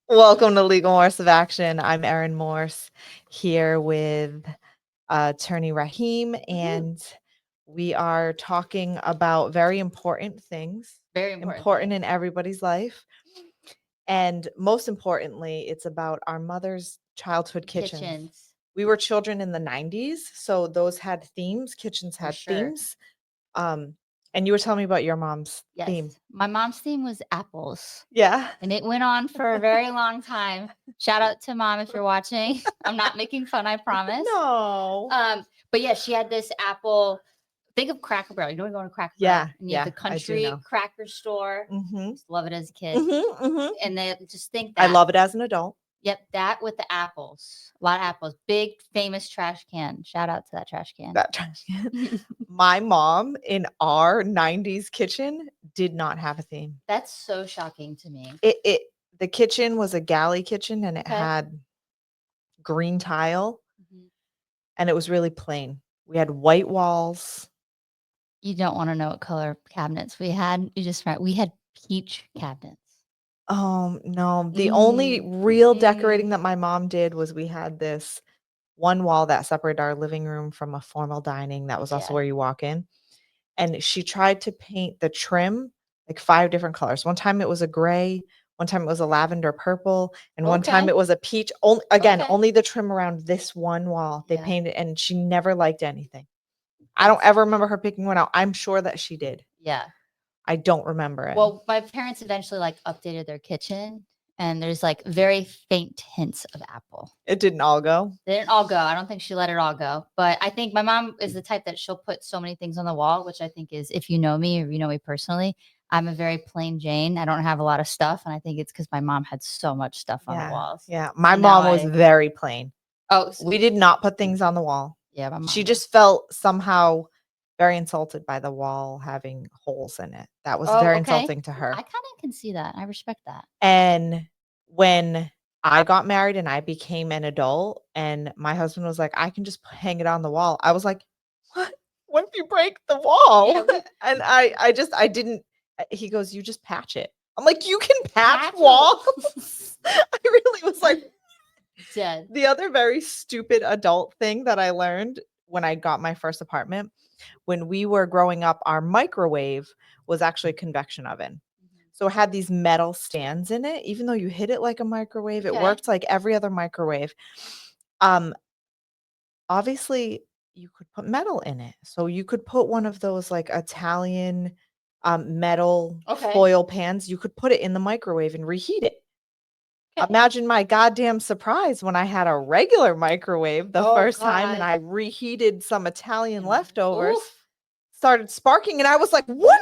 Welcome to Legal Morse of Action. I'm Erin Morse here with attorney Rahim, and we are talking about very important things, Very important in everybody's life. And most importantly, it's about our mother's childhood kitchens. We were children in the 90s, so those had themes. Kitchens had themes. And you were telling me about your mom's theme. My mom's theme was apples. Yeah. And it went on for a very long time. Shout out to Mom if you're watching. I'm not making fun, I promise. No. But yeah, she had this apple. Think of Cracker Barrel. You know, we go to Cracker Barrel. And you have the country cracker store. Just love it as a kid. And they just think that. I love it as an adult. Yep, that with the apples. A lot of apples. Big, famous trash can. Shout out to that trash can. That trash can. My mom in our 90s kitchen did not have a theme. That's so shocking to me. The kitchen was a galley kitchen, and it had green tile, and it was really plain. We had white walls. You don't want to know what color cabinets we had. We had peach cabinets. No. The only real decorating that my mom did was we had this one wall that separated our living room from a formal dining. That was also where you walk in. And she tried to paint the trim like 5 different colors. One time it was a gray, one time it was a lavender purple, and one time it was a peach. Only the trim around this one wall they painted, and she never liked anything. I don't ever remember her picking one out. I'm sure that she did. Yeah. I don't remember it. Well, my parents eventually updated their kitchen, and there's very faint hints of apple. It didn't all go? They didn't all go. I don't think she let it all go. But I think my mom is the type that she'll put so many things on the wall, which I think is, if you know me or you know me personally, I'm a very plain Jane. I don't have a lot of stuff. And I think it's because my mom had so much stuff on the walls. Yeah. My mom was very plain. Oh, we did not put things on the wall. Yeah. My mom she just felt somehow very insulted by the wall having holes in it. That was very insulting to her. I kind of can see that. I respect that. And when I got married and I became an adult, and my husband was like, I can just hang it on the wall. I was like, what if you break the wall? And I didn't. He goes, you just patch it. I'm like, you can patch walls? I really was like, dead. The other very stupid adult thing that I learned when I got my first apartment, when we were growing up, our microwave was actually a convection oven. So it had these metal stands in it. Even though you hit it like a microwave, it worked like every other microwave. Obviously, you could put metal in it. So you could put one of those Italian metal foil pans. You could put it in the microwave and reheat it. Imagine my goddamn surprise when I had a regular microwave the first time, and I reheated some Italian leftovers, started sparking, and I was like, what?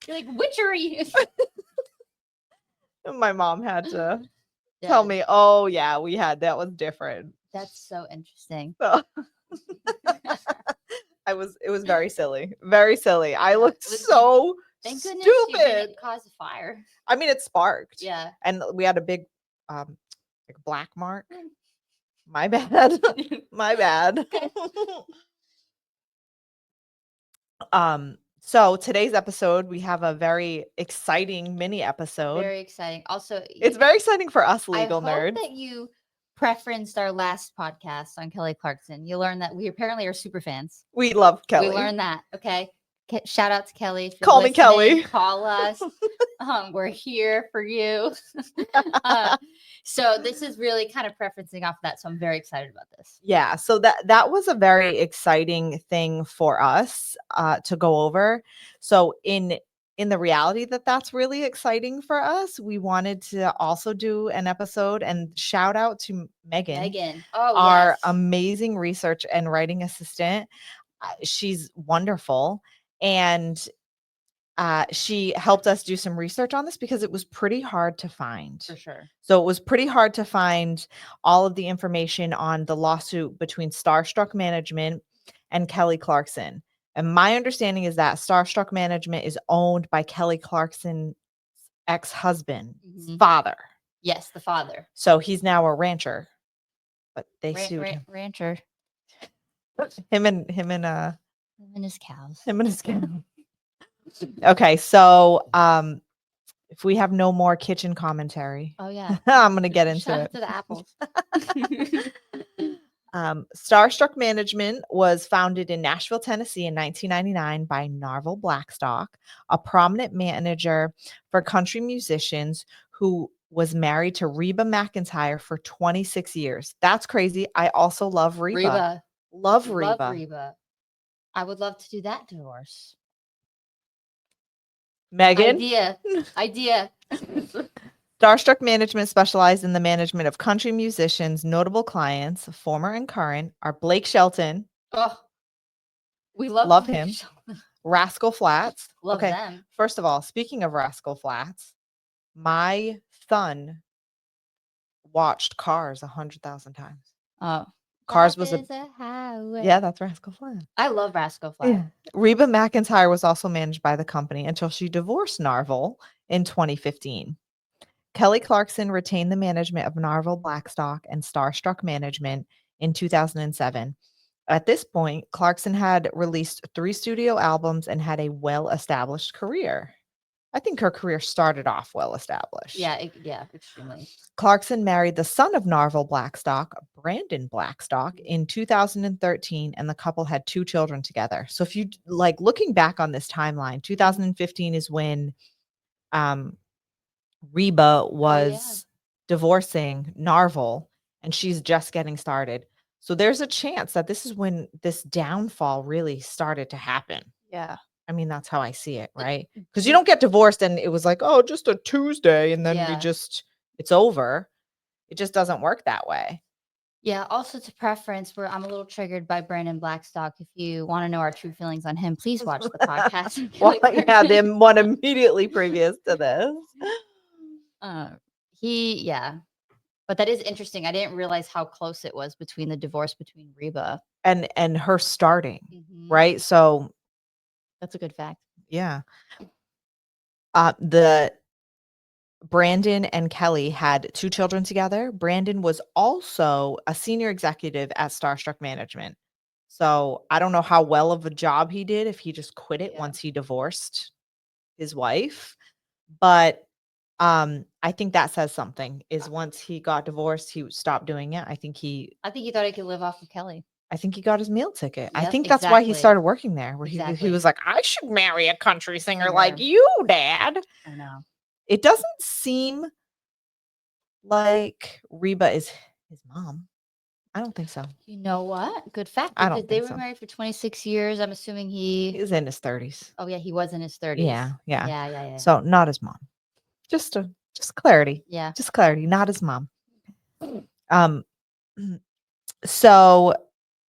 You're like, witchery. And my mom had to tell me, oh, yeah, that was different. That's so interesting. So it was very silly. Very silly. I looked so Thank goodness stupid. You didn't cause a fire. I mean, it sparked. Yeah. And we had a big black mark. My bad. My bad. So today's episode, we have a very exciting mini episode. Very exciting. Also, it's very exciting for us legal nerds. I hope that you preferenced our last podcast on Kelly Clarkson. You learned that we apparently are super fans. We love Kelly. We learned that. Okay. Shout out to Kelly. Call me Kelly. Call us. We're here for you. So this is really kind of preferencing off that. So I'm very excited about this. Yeah. So that was a very exciting thing for us to go over. So in the reality that's really exciting for us, we wanted to also do an episode, and shout out to Megan. Our amazing research and writing assistant. She's wonderful. And she helped us do some research on this because it was pretty hard to find. For sure. So it was pretty hard to find all of the information on the lawsuit between Starstruck Management and Kelly Clarkson. And my understanding is that Starstruck Management is owned by Kelly Clarkson's ex-husband's father. Yes, the father. So he's now a rancher, but they sued him. Rancher. Him and his cows. Him and his cows. Okay, so If we have no more kitchen commentary, Oh yeah. I'm going to get into Shout it. out to the apples. Starstruck Management was founded in Nashville, Tennessee in 1999 by Narvel Blackstock, a prominent manager for country musicians who was married to Reba McEntire for 26 years. That's crazy. I also love Reba. Reba. Love Love Reba. Reba. I would love to do that divorce. Megan? Idea. Starstruck Management specialized in the management of country musicians. Notable clients, former and current, are Blake Shelton. Oh, we love Love him. Rascal Flatts. Love them. First of all, speaking of Rascal Flatts, my son watched Cars 100,000 times. Oh, Cars was a highway. Yeah, that's Rascal Flatts. I love Rascal Flatts. Yeah. Reba McEntire was also managed by the company until she divorced Narvel in 2015. Kelly Clarkson retained the management of Narvel Blackstock and Starstruck Management in 2007. At this point, Clarkson had released 3 studio albums and had a well-established career. I think her career started off well-established. Yeah, extremely. Clarkson married the son of Narvel Blackstock, Brandon Blackstock, in 2013, and the couple had 2 children together. So if you like looking back on this timeline, 2015 is when Reba was divorcing Narvel, and she's just getting started. So there's a chance that this is when this downfall really started to happen. Yeah. I mean, that's how I see it, right? Because you don't get divorced and it was like, oh, just a Tuesday, and then it's over. It just doesn't work that way. Yeah. Also, to preference, where I'm a little triggered by Brandon Blackstock. If you want to know our true feelings on him, please watch the podcast. Well, yeah, the one immediately previous to this. But that is interesting. I didn't realize how close it was between the divorce between Reba and her starting, right? So that's a good fact. Yeah. The Brandon and Kelly had 2 children together. Brandon was also a senior executive at Starstruck Management. So I don't know how well of a job he did if he just quit it once he divorced his wife. But I think that says something is once he got divorced, he stopped doing it. I think he thought he could live off of Kelly. I think he got his meal ticket. I Yep, think that's why he started working there, where he was like, I should marry a country singer like you, Dad. I know. It doesn't seem like Reba is his mom. I don't think so. You know what? Good fact. I don't Because they think were so. married for 26 years. I'm assuming he was in his 30s. Oh yeah, he was in his 30s. Yeah. So not his mom. Just clarity. Yeah. Just clarity, not his mom. So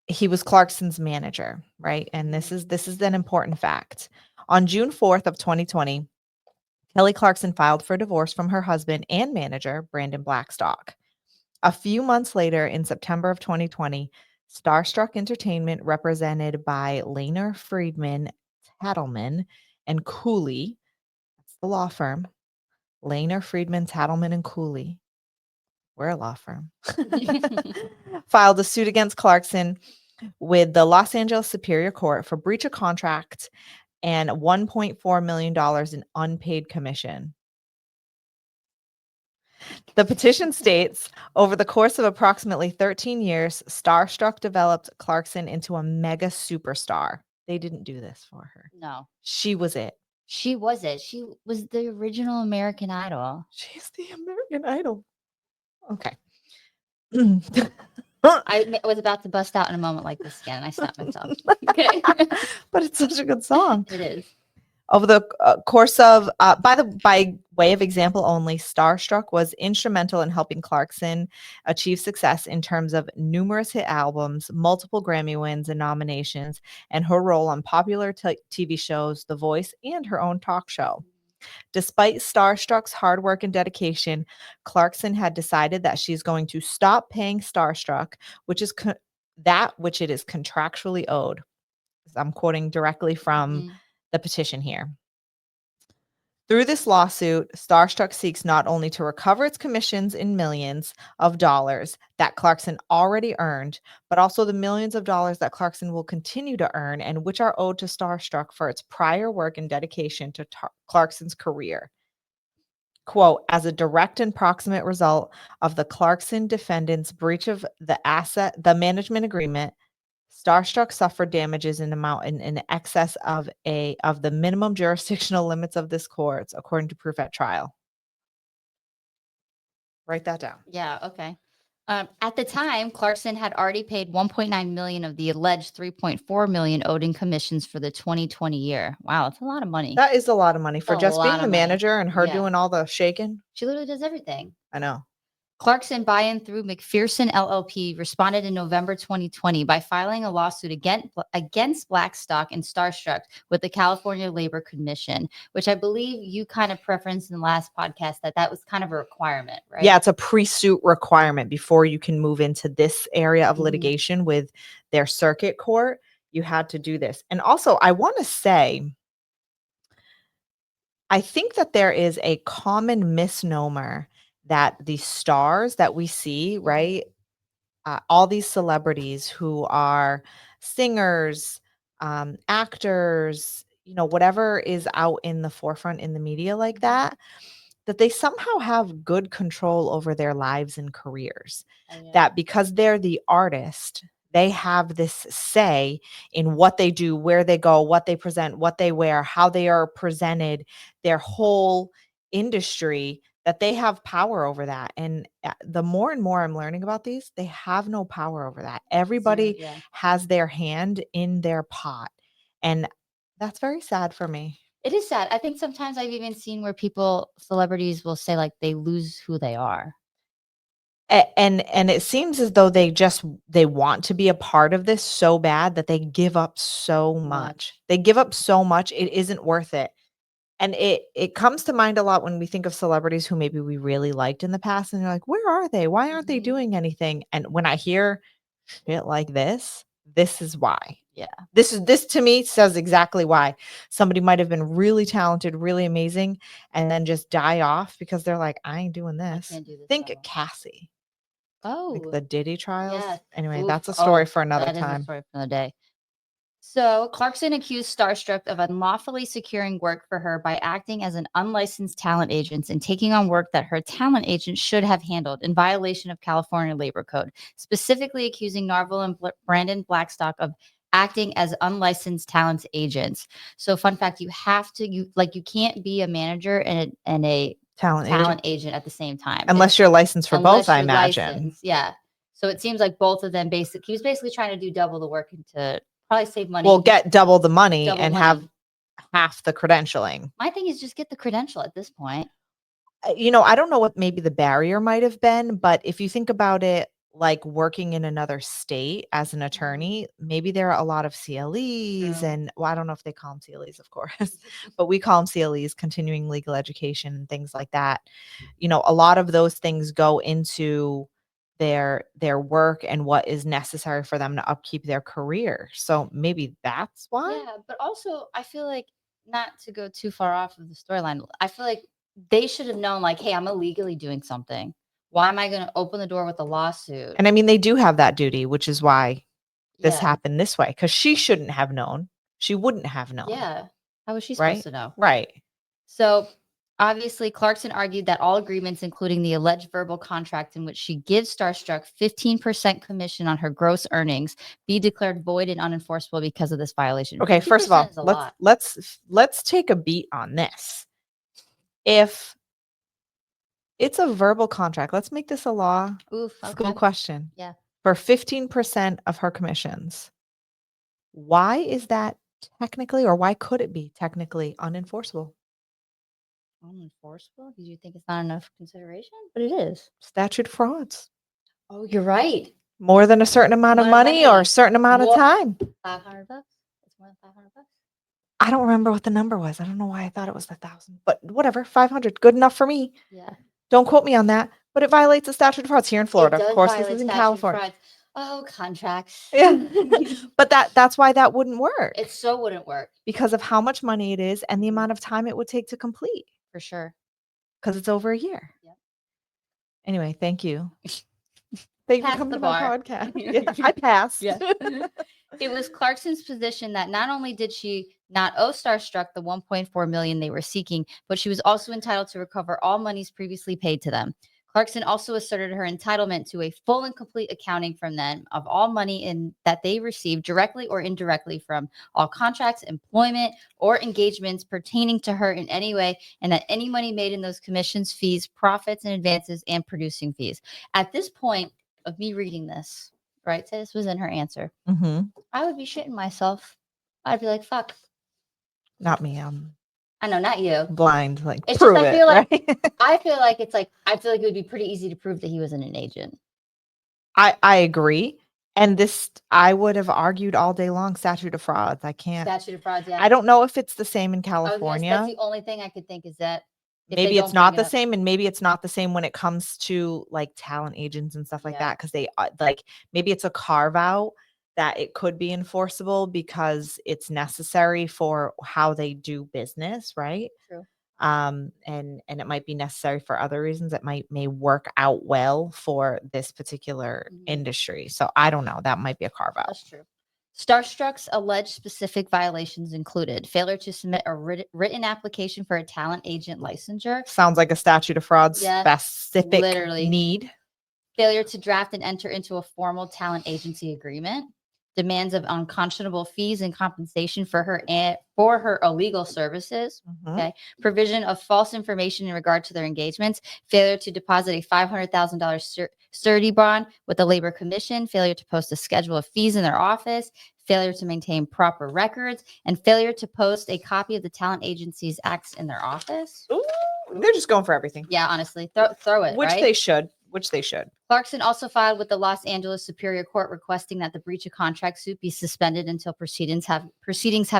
he was Clarkson's manager, right? And this is an important fact. On June 4th of 2020, Kelly Clarkson filed for divorce from her husband and manager, Brandon Blackstock. A few months later, in September of 2020, Starstruck Entertainment, represented by Lehner Friedman, Tattleman, and Cooley, that's the law firm, Lehner Friedman, Tattleman, and Cooley, we're a law firm, filed a suit against Clarkson with the Los Angeles Superior Court for breach of contract and $1.4 million in unpaid commission. The petition states, over the course of approximately 13 years, Starstruck developed Clarkson into a mega superstar. They didn't do this for her. No. She was it. She was it. She was the original American Idol. She's the American Idol. Okay. I was about to bust out in a moment like this again. I stopped myself. Okay. But it's such a good song. It is. Over the course of, by way of example only, Starstruck was instrumental in helping Clarkson achieve success in terms of numerous hit albums, multiple Grammy wins and nominations, and her role on popular TV shows, The Voice, and her own talk show. Despite Starstruck's hard work and dedication, Clarkson had decided that she's going to stop paying Starstruck, which is that which it is contractually owed. I'm quoting directly from the petition here. Through this lawsuit, Starstruck seeks not only to recover its commissions in millions of dollars that Clarkson already earned, but also the millions of dollars that Clarkson will continue to earn and which are owed to Starstruck for its prior work and dedication to Clarkson's career. quote, as a direct and proximate result of the Clarkson defendants' breach of the management agreement, Starstruck suffered damages in amount in excess of the minimum jurisdictional limits of this court, according to proof at trial. Write that down. Yeah. Okay. At the time, Clarkson had already paid 1.9 million of the alleged 3.4 million owed in commissions for the 2020 year. Wow, that's a lot of money. That is a lot of money for A just being lot the of money. manager and her Yeah. doing all the shaking. She literally does everything. I know. Clarkson buy-in through McPherson LLP responded in November 2020 by filing a lawsuit against Blackstock and Starstruck with the California Labor Commission, which I believe you kind of preferenced in the last podcast that was kind of a requirement, right? Yeah, it's a pre-suit requirement before you can move into this area of litigation with their circuit court. You had to do this. And also, I want to say, I think that there is a common misnomer that the stars that we see, right? All these celebrities who are singers, actors, whatever is out in the forefront in the media like that they somehow have good control over their lives and careers. Oh, yeah. That because they're the artist, they have this say in what they do, where they go, what they present, what they wear, how they are presented, their whole industry, that they have power over that. And the more and more I'm learning about these, they have no power over that. Everybody has their hand in their pot. And that's very sad for me. It is sad. I think sometimes I've even seen where celebrities will say like they lose who they are. And it seems as though they want to be a part of this so bad that they give up so much. They give up so much, it isn't worth it. And it comes to mind a lot when we think of celebrities who maybe we really liked in the past, and you're like, where are they? Why aren't they doing anything? And when I hear shit like this is why. Yeah. This to me says exactly why. Somebody might have been really talented, really amazing, and then just die off because they're like, I ain't doing this. I can't do this Think anymore. Cassie. Oh. Like the Diddy trials. Yes. Anyway, that's a story for another that time. Is a story for another day. So Clarkson accused Starstruck of unlawfully securing work for her by acting as an unlicensed talent agent and taking on work that her talent agent should have handled in violation of California Labor Code, specifically accusing Narvel and Brandon Blackstock of acting as unlicensed talent agents. So fun fact, you can't be a manager and a talent agent at the same time. Unless you're licensed for both, I imagine. Yeah. So it seems like both of them he was basically trying to do double the work and to probably save money. Well, get double the money and have half the credentialing. My thing is just get the credential at this point. I don't know what maybe the barrier might have been, but if you think about it, like working in another state as an attorney, maybe there are a lot of CLEs and I don't know if they call them CLEs, of course, but we call them CLEs, continuing legal education and things like that. A lot of those things go into their work and what is necessary for them to upkeep their career. So maybe that's why. Yeah, but also I feel like, not to go too far off of the storyline, I feel like they should have known, like, hey, I'm illegally doing something. Why am I going to open the door with a lawsuit? And I mean, they do have that duty, which is why this happened this way, because she shouldn't have known. She wouldn't have known. Yeah. How was she supposed to know? Right. So obviously, Clarkson argued that all agreements, including the alleged verbal contract in which she gives Starstruck 15% commission on her gross earnings, be declared void and unenforceable because of this violation. Okay, first of all, let's take a beat on this. If it's a verbal contract, let's make this a law school question. Yeah. For 15% of her commissions, why is that technically, or why could it be technically unenforceable? Unenforceable? Because you think it's not enough consideration? But it is. Statute frauds. Oh, you're right. More than a certain amount of money or a certain amount of time. $500? It's more than $500? I don't remember what the number was. I don't know why I thought it was 1,000, but whatever, 500, good enough for me. Yeah. Don't quote me on that, but it violates the statute of frauds here in Florida. Of course, this is in California. Oh, contracts. Yeah. But that's why that wouldn't work. It so wouldn't work. Because of how much money it is and the amount of time it would take to complete. For sure. Because it's over a year. Yep. Anyway, thank you. Thank you for coming to my podcast. Yeah, I passed. Yeah. It was Clarkson's position that not only did she not owe Starstruck the $1.4 million they were seeking, but she was also entitled to recover all monies previously paid to them. Clarkson also asserted her entitlement to a full and complete accounting from them of all money that they received directly or indirectly from all contracts, employment, or engagements pertaining to her in any way, and that any money made in those commissions, fees, profits, and advances, and producing fees. At this point of me reading this, right, so this was in her answer, I would be shitting myself. I'd be like, fuck. Not me. I know, not you. Blind. Like, it's prove just, it, right? I feel like it would be pretty easy to prove that he wasn't an agent. I agree. And this, I would have argued all day long, statute of frauds. I can't. Statute of frauds, yeah. I don't know if it's the same in That's California. the only thing I could think is that Maybe it's not the same, and maybe it's not the same when it comes to like talent agents and stuff like that, because they like maybe it's a carve out that it could be enforceable because it's necessary for how they do business, right? True. And it might be necessary for other reasons. It may work out well for this particular industry. So I don't know. That might be a carve out. That's true. Starstruck's alleged specific violations included failure to submit a written application for a talent agent licensure. Sounds like a statute of frauds specific need. Failure to draft and enter into a formal talent agency agreement. Demands of unconscionable fees and compensation for her illegal services. Okay. Provision of false information in regard to their engagements. Failure to deposit a $500,000 surety bond with the Labor Commission. Failure to post a schedule of fees in their office. Failure to maintain proper records, and failure to post a copy of the talent agency's acts in their office. Ooh, they're just going for everything. Yeah, honestly, throw it. Which right? they should. Which they should. Clarkson also filed with the Los Angeles Superior Court requesting that the breach of contract suit be suspended until proceedings have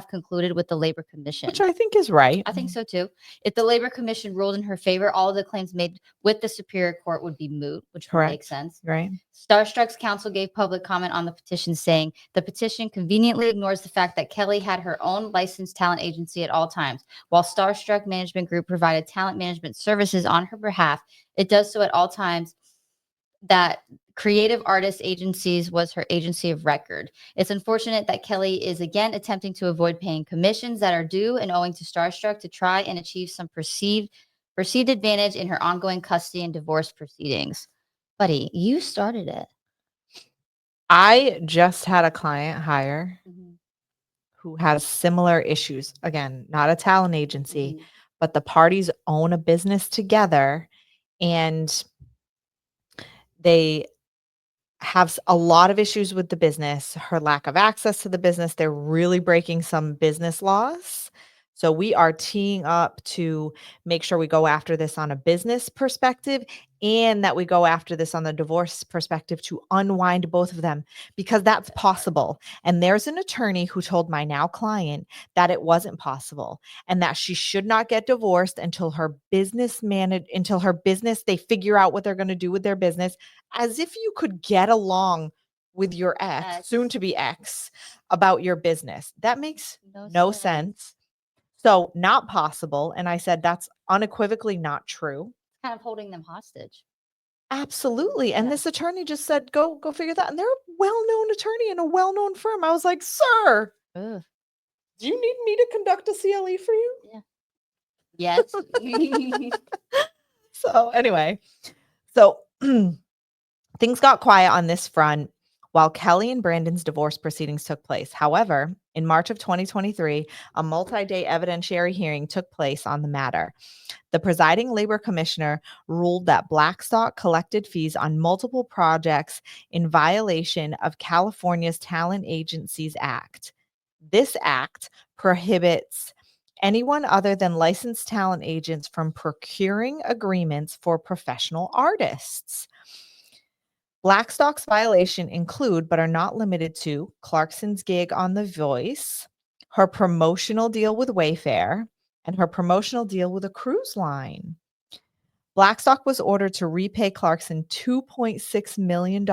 concluded with the Labor Commission. Which I think is right. I think so too. If the Labor Commission ruled in her favor, all of the claims made with the Superior Court would be moot, which would make sense. Right. Starstruck's counsel gave public comment on the petition, saying the petition conveniently ignores the fact that Kelly had her own licensed talent agency at all times. While Starstruck Management Group provided talent management services on her behalf, it does so at all times. That Creative Artist Agencies was her agency of record. It's unfortunate that Kelly is again attempting to avoid paying commissions that are due and owing to Starstruck to try and achieve some perceived advantage in her ongoing custody and divorce proceedings. Buddy, you started it. I just had a client hire who has similar issues. Again, not a talent agency, but the parties own a business together, and they have a lot of issues with the business, her lack of access to the business. They're really breaking some business laws. So we are teeing up to make sure we go after this on a business perspective, and that we go after this on the divorce perspective to unwind both of them, because that's possible. And there's an attorney who told my now client that it wasn't possible, and that she should not get divorced until they figure out what they're going to do with their business, as if you could get along with your soon to be ex, about your business. That makes no sense. So not possible. And I said, that's unequivocally not true. Kind of holding them hostage. Absolutely. And this attorney just said, go figure that. And they're a well-known attorney in a well-known firm. I was like, sir, do you need me to conduct a CLE for you? Yeah. Yes. So anyway, things got quiet on this front while Kelly and Brandon's divorce proceedings took place. However, in March of 2023, a multi-day evidentiary hearing took place on the matter. The presiding labor commissioner ruled that Blackstock collected fees on multiple projects in violation of California's Talent Agencies Act. This act prohibits anyone other than licensed talent agents from procuring agreements for professional artists. Blackstock's violation include, but are not limited to, Clarkson's gig on The Voice, her promotional deal with Wayfair, and her promotional deal with a cruise line. Blackstock was ordered to repay Clarkson $2.6 million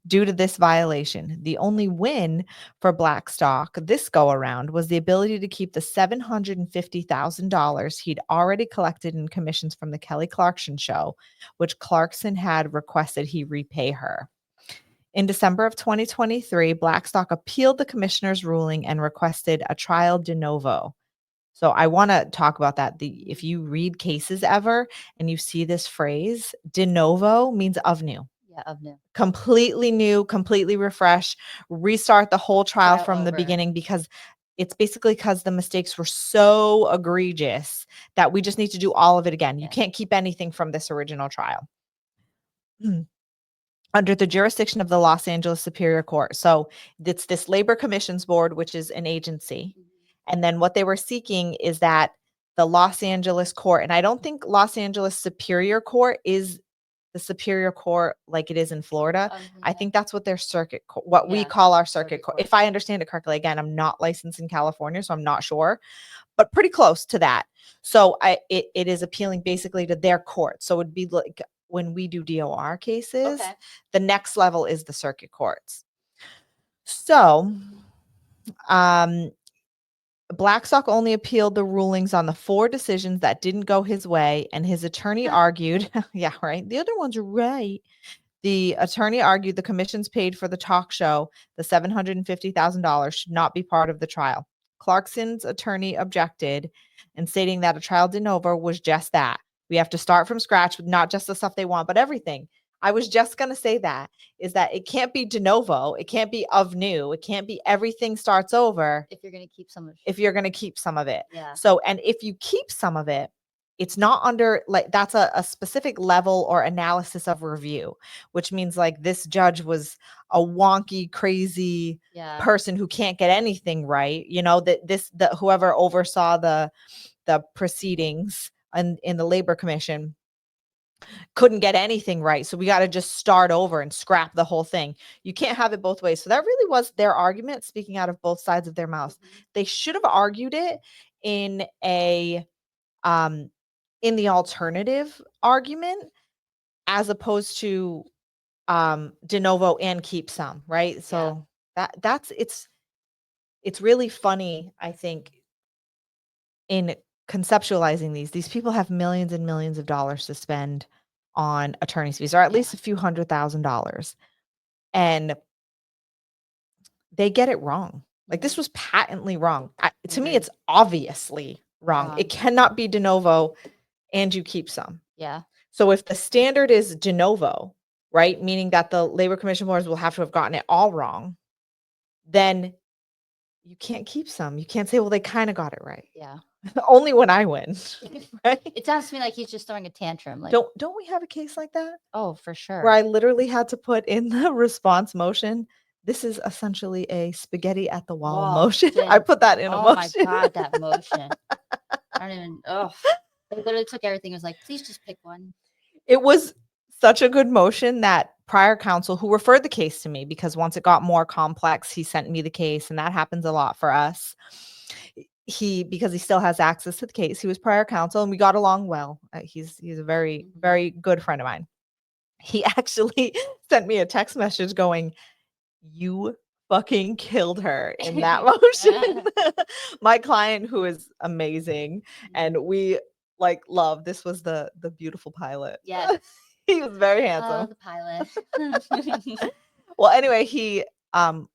due to this violation. The only win for Blackstock this go around was the ability to keep the $750,000 he'd already collected in commissions from the Kelly Clarkson show, which Clarkson had requested he repay her. In December of 2023, Blackstock appealed the commissioner's ruling and requested a trial de novo. So I want to talk about that. If you read cases ever and you see this phrase, de novo means of new. Yeah, of new. Completely new, completely refresh, restart the whole trial from the beginning, because it's basically because the mistakes were so egregious that we just need to do all of it again. You can't keep anything from this original trial. Under the jurisdiction of the Los Angeles Superior Court. So it's this Labor Commissions Board, which is an agency. And then what they were seeking is that the Los Angeles court, and I don't think Los Angeles Superior Court is the Superior Court like it is in Florida. I think that's what their circuit, what we call our circuit court. If I understand it correctly, again, I'm not licensed in California, so I'm not sure, but pretty close to that. So it is appealing basically to their court. So it would be like when we do DOR cases, the next level is the circuit courts. So, Blackstock only appealed the rulings on the 4 decisions that didn't go his way, and his attorney argued, yeah, right. The other ones are right. The attorney argued the commissions paid for the talk show, the $750,000, should not be part of the trial. Clarkson's attorney objected and stating that a trial de novo was just that. We have to start from scratch with not just the stuff they want, but everything. I was just going to say that is that it can't be de novo. It can't be of new. It can't be everything starts over. If you're going to keep some of it. If you're going to keep some of it. Yeah. So, and if you keep some of it, it's not under like that's a specific level or analysis of review, which means like this judge was a wonky, crazy person who can't get anything right. You know, that whoever oversaw the proceedings in the Labor Commission couldn't get anything right. So we got to just start over and scrap the whole thing. You can't have it both ways. So that really was their argument, speaking out of both sides of their mouths. They should have argued it in the alternative argument, as opposed to de novo and keep some, right? So that's it's really funny, I think, in conceptualizing these people have millions and millions of dollars to spend on attorney's fees, or at least a few $100,000, and they get it wrong. Like this was patently wrong. To me, it's obviously wrong. It cannot be de novo and you keep some. Yeah. So if the standard is de novo, right, meaning that the Labor Commission boards will have to have gotten it all wrong, then you can't keep some. You can't say, well, they kind of got it right. Yeah. Only when I win. Right? It sounds to me like he's just throwing a tantrum. Like, don't we have a case like that? Oh, for sure. Where I literally had to put in the response motion, this is essentially a spaghetti at the wall motion. I put that in a motion. Oh my God, that motion. I don't even, they literally took everything. It was like, please just pick one. It was such a good motion that prior counsel, who referred the case to me, because once it got more complex, he sent me the case, and that happens a lot for us. Because he still has access to the case, he was prior counsel, and we got along well. He's a very, very good friend of mine. He actually sent me a text message going, "You fucking killed her in that motion." My client, who is amazing, and we love, this was the beautiful pilot. Yes. He was very handsome. Oh, the pilot. Well, anyway, he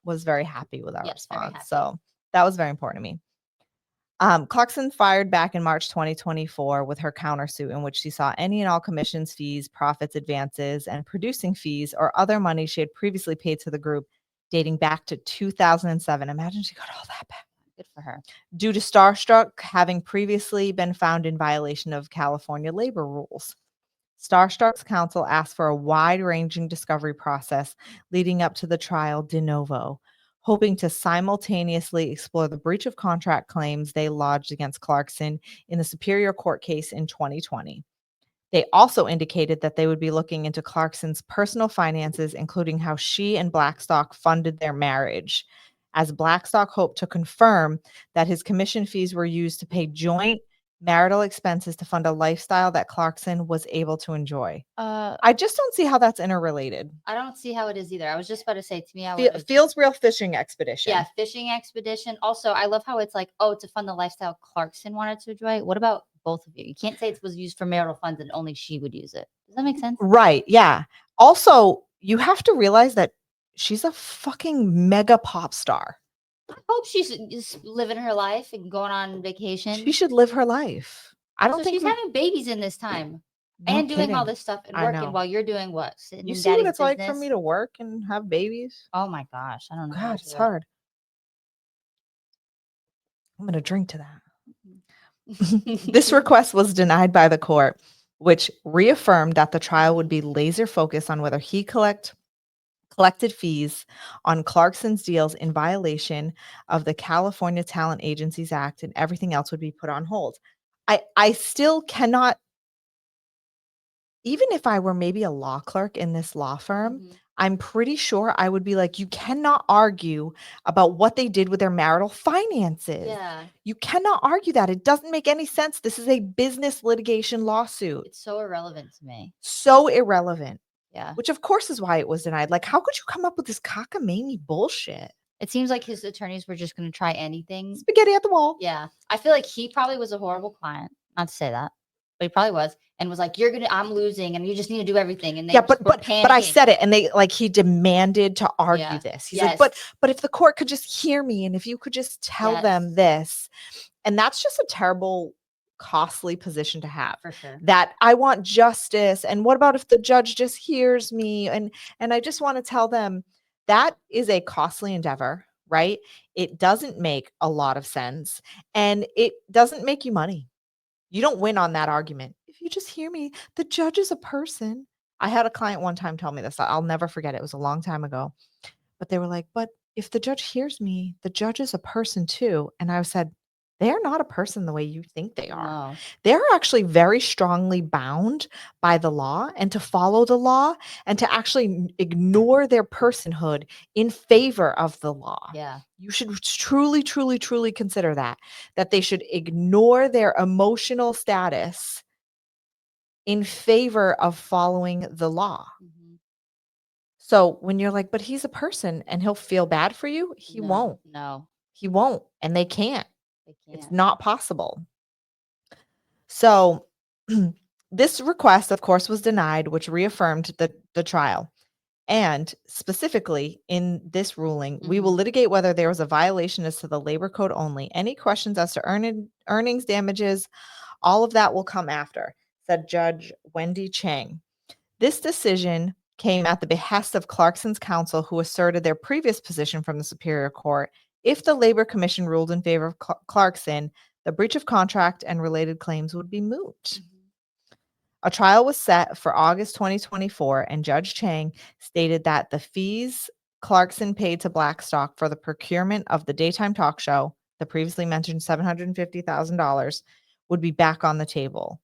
was very happy with our response. So that was very important to me. Clarkson fired back in March 2024 with her countersuit, in which she saw any and all commissions, fees, profits, advances, and producing fees or other money she had previously paid to the group dating back to 2007. Imagine she got all that back. Good for her. Due to Starstruck having previously been found in violation of California labor rules. Starstruck's counsel asked for a wide-ranging discovery process leading up to the trial de novo, hoping to simultaneously explore the breach of contract claims they lodged against Clarkson in the Superior Court case in 2020. They also indicated that they would be looking into Clarkson's personal finances, including how she and Blackstock funded their marriage, as Blackstock hoped to confirm that his commission fees were used to pay joint marital expenses to fund a lifestyle that Clarkson was able to enjoy. I just don't see how that's interrelated. I don't see how it is either. I was just about to say, to me, feels real fishing expedition. Yeah, fishing expedition. Also, I love how it's like, to fund the lifestyle Clarkson wanted to enjoy. What about both of you? You can't say it was used for marital funds and only she would use it. Does that make sense? Right. Yeah. Also, you have to realize that she's a fucking mega pop star. I hope she's just living her life and going on vacation. She should live her life. I don't So think she's having babies in this time no and doing all kidding. this stuff and I working know. while you're doing what? Sitting You in see what daddy's it's like for business? me to work and have babies? Oh my gosh. I don't know how God, to it's do hard. I'm gonna drink to that. it. This request was denied by the court, which reaffirmed that the trial would be laser focused on whether he collected fees on Clarkson's deals in violation of the California Talent Agencies Act, and everything else would be put on hold. I still cannot, even if I were maybe a law clerk in this law firm, I'm pretty sure I would be like, you cannot argue about what they did with their marital finances. Yeah. You cannot argue that. It doesn't make any sense. This is a business litigation lawsuit. It's so irrelevant to me. So irrelevant. Yeah. Which, of course, is why it was denied. Like, how could you come up with this cockamamie bullshit? It seems like his attorneys were just going to try anything. Spaghetti at the wall. Yeah. I feel like he probably was a horrible client. Not to say that, but he probably was, and was like, I'm losing and you just need to do everything. And they but I said it, and he demanded to argue this. He's like, but if the court could just hear me, and if you could just tell them this. And that's just a terrible, costly position to have. For sure. That I want justice. And what about if the judge just hears me? And I just want to tell them that is a costly endeavor, right? It doesn't make a lot of sense, and it doesn't make you money. You don't win on that argument. If you just hear me, the judge is a person. I had a client one time tell me this. I'll never forget it. It was a long time ago. But they were like, but if the judge hears me, the judge is a person too. And I said, they're not a person the way you think they are. No. They're actually very strongly bound by the law and to follow the law and to actually ignore their personhood in favor of the law. Yeah. You should truly, truly, truly consider that they should ignore their emotional status in favor of following the law. So when you're like, but he's a person and he'll feel bad for you, he won't. No. He won't. And they can't. It's not possible. So this request, of course, was denied, which reaffirmed the trial. And specifically in this ruling, we will litigate whether there was a violation as to the labor code only. Any questions as to earnings, damages, all of that will come after, said Judge Wendy Chang. This decision came at the behest of Clarkson's counsel, who asserted their previous position from the Superior Court. If the Labor Commission ruled in favor of Clarkson, the breach of contract and related claims would be moot. A trial was set for August 2024, and Judge Chang stated that the fees Clarkson paid to Blackstock for the procurement of the daytime talk show, the previously mentioned $750,000, would be back on the table.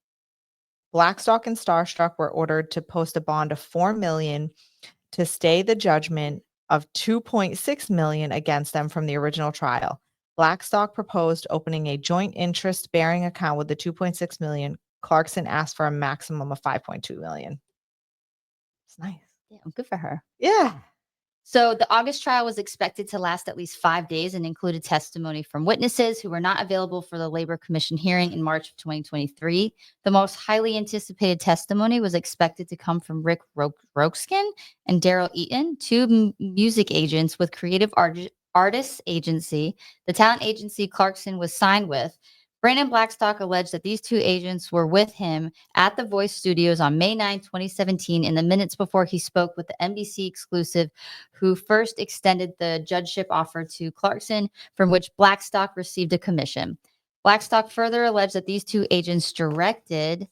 Blackstock and Starstruck were ordered to post a bond of $4 million to stay the judgment of $2.6 million against them from the original trial. Blackstock proposed opening a joint interest-bearing account with the $2.6 million. Clarkson asked for a maximum of $5.2 million. It's nice. Yeah, good for her. Yeah. So the August trial was expected to last at least 5 days and included testimony from witnesses who were not available for the Labor Commission hearing in March of 2023. The most highly anticipated testimony was expected to come from Rick Rokskin and Daryl Eaton, two music agents with Creative Artists Agency, the talent agency Clarkson was signed with. Brandon Blackstock alleged that these two agents were with him at the Voice Studios on May 9, 2017, in the minutes before he spoke with the NBC exclusive, who first extended the judgeship offer to Clarkson, from which Blackstock received a commission. Blackstock further alleged that these two agents directed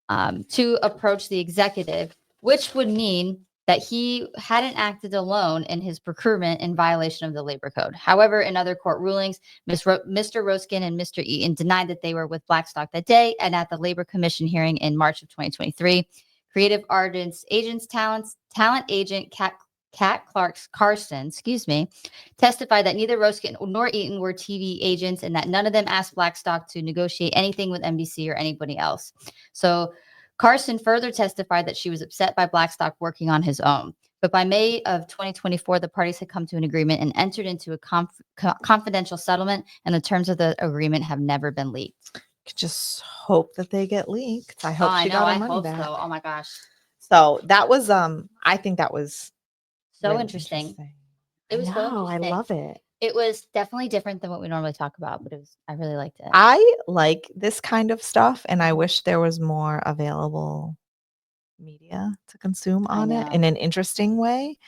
to approach the executive, which would mean that he hadn't acted alone in his procurement in violation of the labor code. However, in other court rulings, Mr. Roskin and Mr. Eaton denied that they were with Blackstock that day, and at the Labor Commission hearing in March of 2023, Creative Artists Agents talent agent Kat Carson, testified that neither Roskin nor Eaton were TV agents and that none of them asked Blackstock to negotiate anything with NBC or anybody else. So Carson further testified that she was upset by Blackstock working on his own. But by May of 2024, the parties had come to an agreement and entered into a confidential settlement, and the terms of the agreement have never been leaked. Just hope that they get leaked. I hope she got her money back. So. Oh my gosh. So that was I think that was So Really interesting. It I was so know. I interesting. love it. It was definitely different than what we normally talk about, but I really liked it. I like this kind of stuff, and I wish there was more available media to consume on it in an interesting way.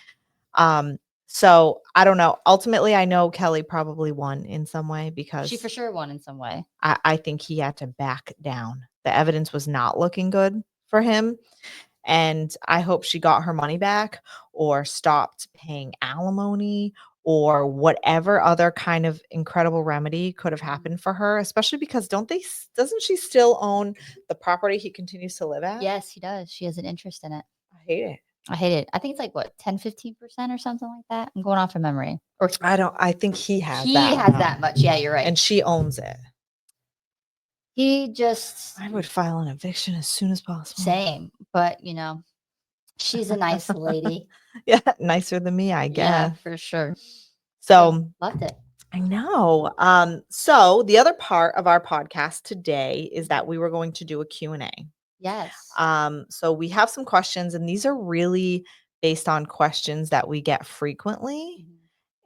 So I don't know. Ultimately, I know Kelly probably won in some way She because for sure won in some way. I think he had to back down. The evidence was not looking good for him. And I hope she got her money back or stopped paying alimony or whatever other kind of incredible remedy could have happened for her, especially because doesn't she still own the property he continues to live at? Yes, he does. She has an interest in it. I hate it. I hate it. I think it's like what, 10, 15% or something like that. I'm going off of memory. Or I think he has he that has amount, that much. Yeah, you're right. and she owns it. He just I would file an eviction as soon as possible. same, but she's a nice lady. Yeah, nicer than me, I guess. Yeah, for sure. So loved it. I know. So the other part of our podcast today is that we were going to do a Q&A. Yes. So we have some questions, and these are really based on questions that we get frequently.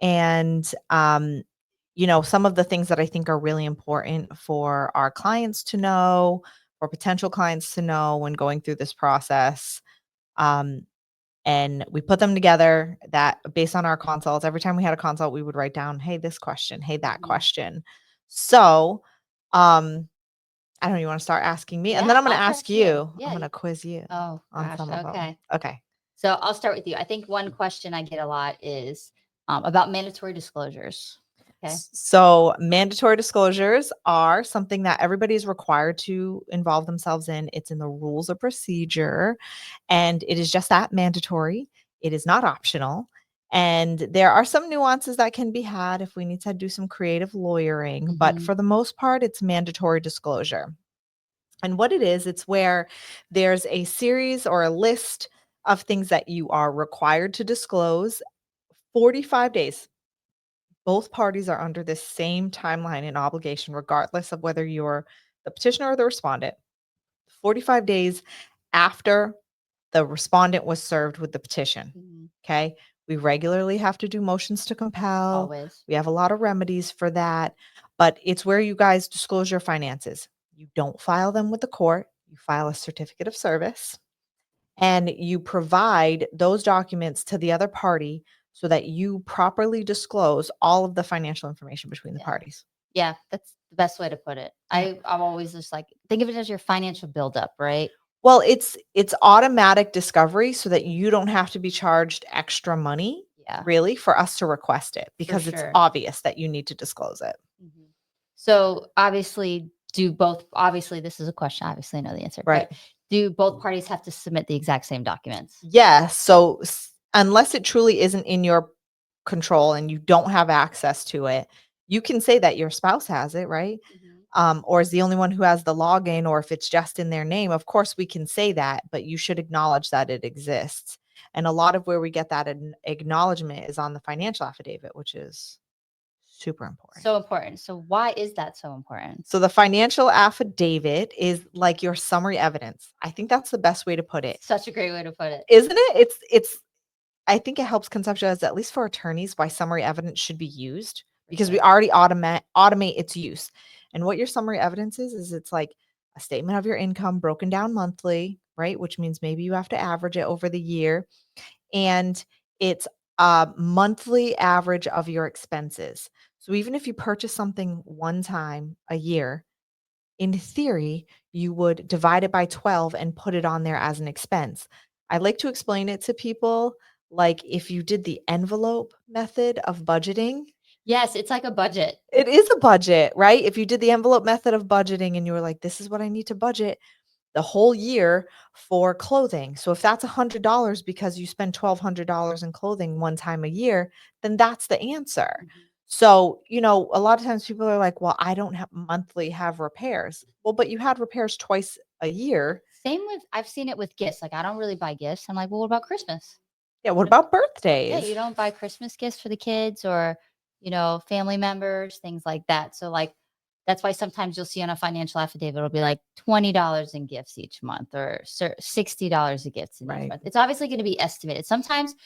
And some of the things that I think are really important for our clients to know, or potential clients to know when going through this process. And we put them together that based on our consults. Every time we had a consult, we would write down, hey, this question, hey, that question. So I don't know, you want to start asking me? And then I'm going to ask you. Yeah, I'm going to quiz you Oh, on gosh. some of them. Okay. Okay. So I'll start with you. I think one question I get a lot is about mandatory disclosures. Okay. So mandatory disclosures are something that everybody is required to involve themselves in. It's in the rules of procedure, and it is just that, mandatory. It is not optional. And there are some nuances that can be had if we need to do some creative lawyering, but for the most part, it's mandatory disclosure. And what it is, it's where there's a series or a list of things that you are required to disclose 45 days. Both parties are under the same timeline and obligation, regardless of whether you're the petitioner or the respondent. 45 days after the respondent was served with the petition. Okay. We regularly have to do motions to compel. Always. We have a lot of remedies for that, but it's where you guys disclose your finances. You don't file them with the court. You file a certificate of service and you provide those documents to the other party so that you properly disclose all of the financial information between the parties. Yeah, that's the best way to put it. I'm always just like, think of it as your financial buildup, right? Well, it's automatic discovery so that you don't have to be charged extra money, really, for us to request it because it's obvious that you need to disclose it. So obviously, obviously, this is a question, obviously I know the answer, right? But do both parties have to submit the exact same documents? Yes. So unless it truly isn't in your control and you don't have access to it, you can say that your spouse has it, right? Or is the only one who has the login, or if it's just in their name. Of course, we can say that, but you should acknowledge that it exists. And a lot of where we get that acknowledgement is on the financial affidavit, which is super important. So important. So why is that so important? So the financial affidavit is like your summary evidence. I think that's the best way to put it. Such a great way to put it. Isn't it? It's I think it helps conceptualize, at least for attorneys, why summary evidence should be used, because we already automate its use. And what your summary evidence is it's like a statement of your income broken down monthly, right? Which means maybe you have to average it over the year. And it's a monthly average of your expenses. So even if you purchase something one time a year, in theory, you would divide it by 12 and put it on there as an expense. I like to explain it to people like if you did the envelope method of budgeting. Yes, it's like a budget. It is a budget, right? If you did the envelope method of budgeting and you were like, this is what I need to budget the whole year for clothing. So if that's $100 because you spend $1,200 in clothing one time a year, then that's the answer. So, a lot of times people are like, well, I don't have repairs. Well, but you had repairs twice a year. Same with, I've seen it with gifts. Like, I don't really buy gifts. I'm like, well, what about Christmas? Yeah. What about birthdays? Yeah. You don't buy Christmas gifts for the kids or, family members, things like that. So like, that's why sometimes you'll see on a financial affidavit, it'll be like $20 in gifts each month or $60 in gifts in each month. It's obviously going to be estimated. Sometimes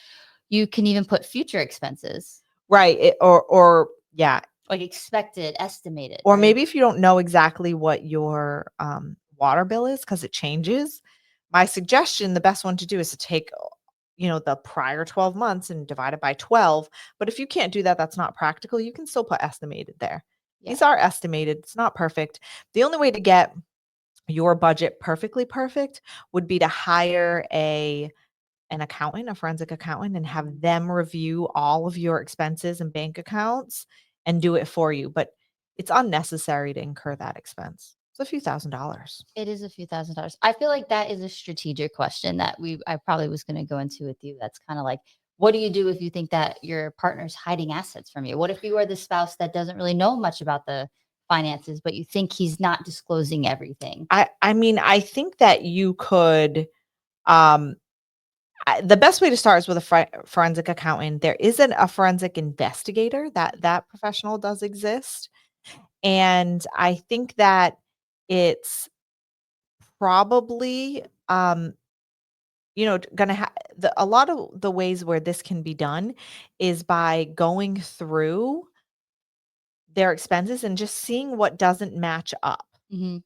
You can even put future expenses. Right. Or yeah. Like expected, estimated. Or right? maybe if you don't know exactly what your water bill is, because it changes, my suggestion, the best one to do is to take, the prior 12 months and divide it by 12. But if you can't do that, that's not practical. You can still put estimated there. Yeah. These are estimated. It's not perfect. The only way to get your budget perfectly perfect would be to hire an accountant, a forensic accountant, and have them review all of your expenses and bank accounts and do it for you. But it's unnecessary to incur that expense. It's a few $1,000s. It is a few $1,000s. I feel like that is a strategic question that I probably was going to go into with you. That's kind of like, what do you do if you think that your partner's hiding assets from you? What if you are the spouse that doesn't really know much about the finances, but you think he's not disclosing everything? I mean, I think that you could um the best way to start is with a forensic accountant. There isn't a forensic investigator. That professional does exist. And I think that it's probably gonna have a lot of the ways where this can be done is by going through their expenses and just seeing what doesn't match up. Mm-hmm.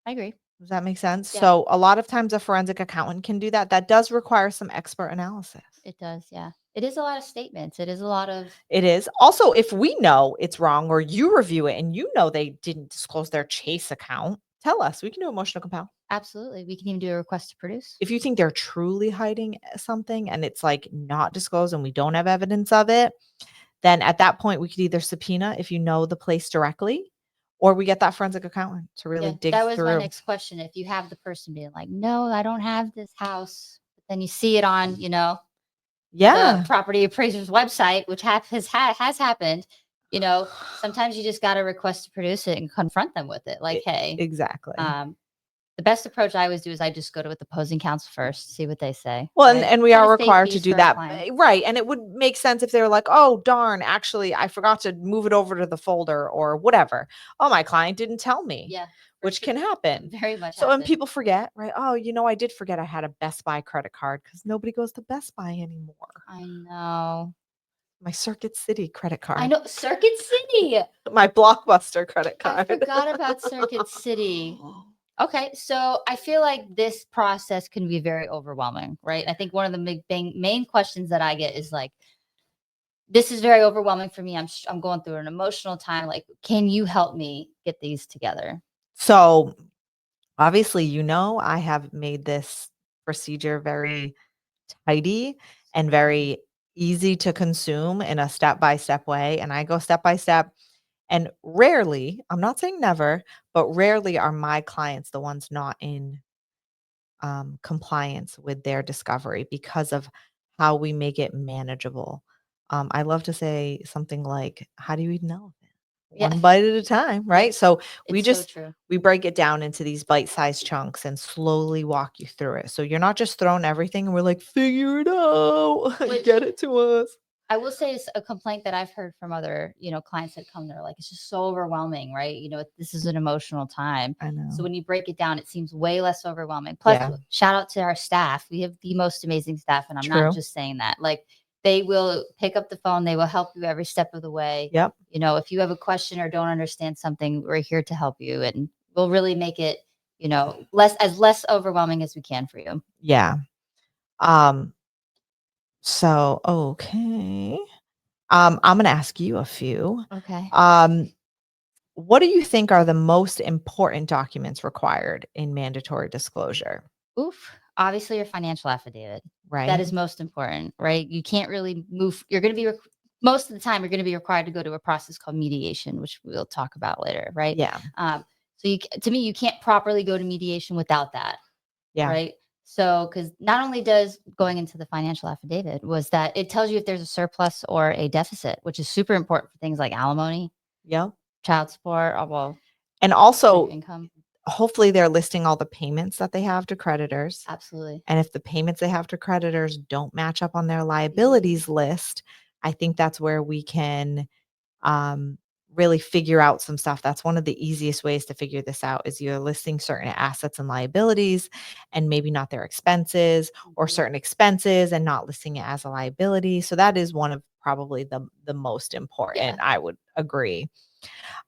I agree. Does that make sense? Yeah. So a lot of times a forensic accountant can do that. That does require some expert analysis. It does. Yeah. It is a lot of statements. It is a lot of. It is. Also, if we know it's wrong or you review it and they didn't disclose their Chase account, tell us. We can do emotional compel. Absolutely. We can even do a request to produce. If you think they're truly hiding something and it's like not disclosed and we don't have evidence of it, then at that point we could either subpoena if you know the place directly, or we get that forensic accountant to really dig that was through. my next question. If you have the person being like, no, I don't have this house, but then you see it on, the property appraiser's website, which has happened, sometimes you just got to request to produce it and confront them with it. Like, hey, exactly. The best approach I always do is I just go to with the opposing counsel first, see what they say. Well, right? and we Set are a safe required to fees do for our that. client. Right. And it would make sense if they were like, oh, darn, actually, I forgot to move it over to the folder or whatever. Oh, my client didn't tell me. Yeah. Which can happen. Very much. So when people forget, right? Oh, I did forget I had a Best Buy credit card because nobody goes to Best Buy anymore. I know. My Circuit City credit card. I know. Circuit City. My Blockbuster credit card. I forgot about Circuit City. Okay, so I feel like this process can be very overwhelming, right? I think one of the main questions that I get is like, this is very overwhelming for me. I'm going through an emotional time. Like, can you help me get these together? So obviously, I have made this procedure very tidy and very easy to consume in a step-by-step way. And I go step by step. And rarely, I'm not saying never, but rarely are my clients the ones not in compliance with their discovery because of how we make it manageable. I love to say something like, how do you eat an elephant? One bite at a time, right? Yeah. So True. we break it down into these bite-sized chunks and slowly walk you through it. So you're not just throwing everything and we're like, figure it out, get it to us. I will say it's a complaint that I've heard from other, clients that come. They're like, it's just so overwhelming, right? This is an emotional time. I know. So when you break it down, it seems way less overwhelming. Plus, shout out to our staff. We have the most amazing staff, and I'm not just saying that. Like, they will pick up the phone. They will help you every step of the way. Yep. If you have a question or don't understand something, we're here to help you, and we'll really make it, less overwhelming as we can for you. Yeah. So, okay. I'm going to ask you a few. Okay. What do you think are the most important documents required in mandatory disclosure? Obviously your financial affidavit. Right. That is most important, right? You can't really move. You're going to be, most of the time, you're going to be required to go to a process called mediation, which we'll talk about later, right? Yeah. So to me, you can't properly go to mediation without that. Yeah. Right. So, because not only does going into the financial affidavit was that it tells you if there's a surplus or a deficit, which is super important for things like alimony. Yeah. Child support. And also income. Hopefully they're listing all the payments that they have to creditors. Absolutely. And if the payments they have to creditors don't match up on their liabilities list, I think that's where we can really figure out some stuff. That's one of the easiest ways to figure this out is you're listing certain assets and liabilities and maybe not their expenses, or certain expenses and not listing it as a liability. So that is one of probably the most important, I would agree.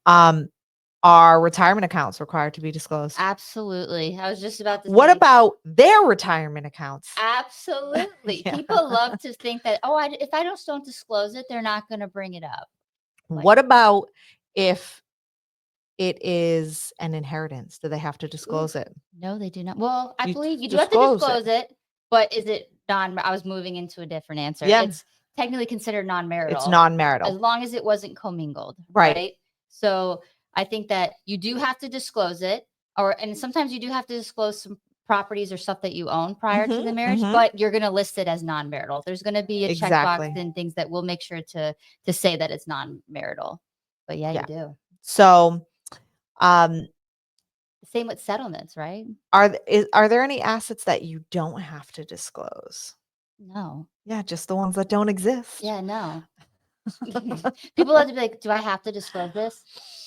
Are retirement accounts required to be disclosed? Absolutely. I was just about to What say. about their retirement accounts? Absolutely. Yeah. People love to think that, oh, if I just don't disclose it, they're not going to bring it up. What about if it is an inheritance? Do they have to disclose it? No, they do not. Well, I You believe you do have to disclose disclose it, but is it I was moving into a different answer. Yeah. It's technically considered non-marital. It's non-marital. As long as it wasn't commingled, Right. right? So I think that you do have to disclose it, and sometimes you do have to disclose some properties or stuff that you own prior to the marriage, but you're going to list it as non-marital. There's going to be a checkbox and things that will make sure to say that it's non-marital. But yeah, you do. So, same with settlements, right? are there any assets that you don't have to disclose? No. Yeah, just the ones that don't exist. Yeah, no. People have to be like, do I have to disclose this?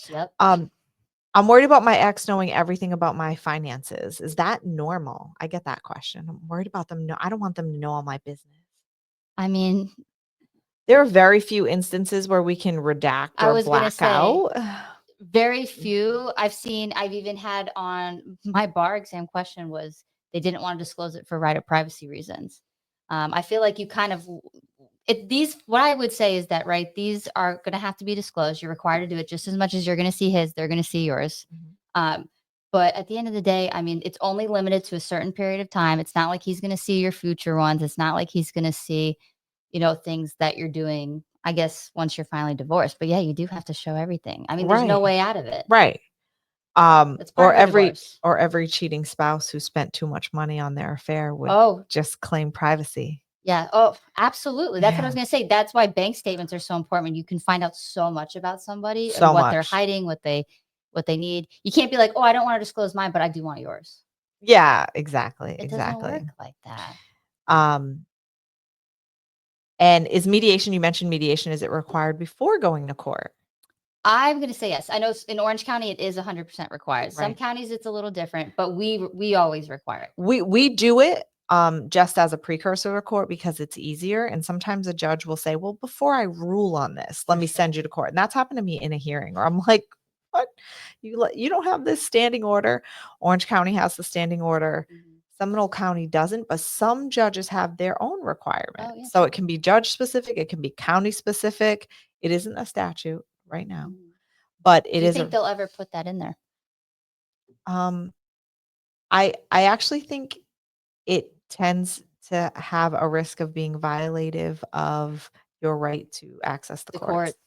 Yep. I'm worried about my ex knowing everything about my finances. Is that normal? I get that question. I'm worried about them. I don't want them to know all my business. I mean, there are very few instances where we can redact or black out. Very few. I've even had on my bar exam question was they didn't want to disclose it for right of privacy reasons. I feel like you kind of what I would say is that, right, these are going to have to be disclosed. You're required to do it just as much as you're going to see his, they're going to see yours. But at the end of the day, I mean, it's only limited to a certain period of time. It's not like he's going to see your future ones. It's not like he's going to see, things that you're doing, I guess, once you're finally divorced. But yeah, you do have to show everything. I mean, there's no way out of it. Right. That's part of divorce. Or every cheating spouse who spent too much money on their affair would just claim privacy. Yeah. Oh, absolutely. That's what I was going to say. That's why bank statements are so important. You can find out so much about somebody and what they're hiding, what they need. You can't be like, oh, I don't want to disclose mine, but I do want yours. Yeah, exactly. It doesn't work like that. And is mediation, you mentioned mediation, is it required before going to court? I'm going to say yes. I know in Orange County, it is 100% required. Right. Some counties, it's a little different, but we always require it. We do it just as a precursor to court because it's easier. And sometimes a judge will say, well, before I rule on this, let me send you to court. And that's happened to me in a hearing, or I'm like, what? You don't have this standing order. Orange County has the standing order. Seminole County doesn't, but some judges have their own requirements. So it can be judge specific, it can be county specific. It isn't a statute right now, but it is. Do you think they'll ever put that in there? I actually think it tends to have a risk of being violative of your right to access the courts.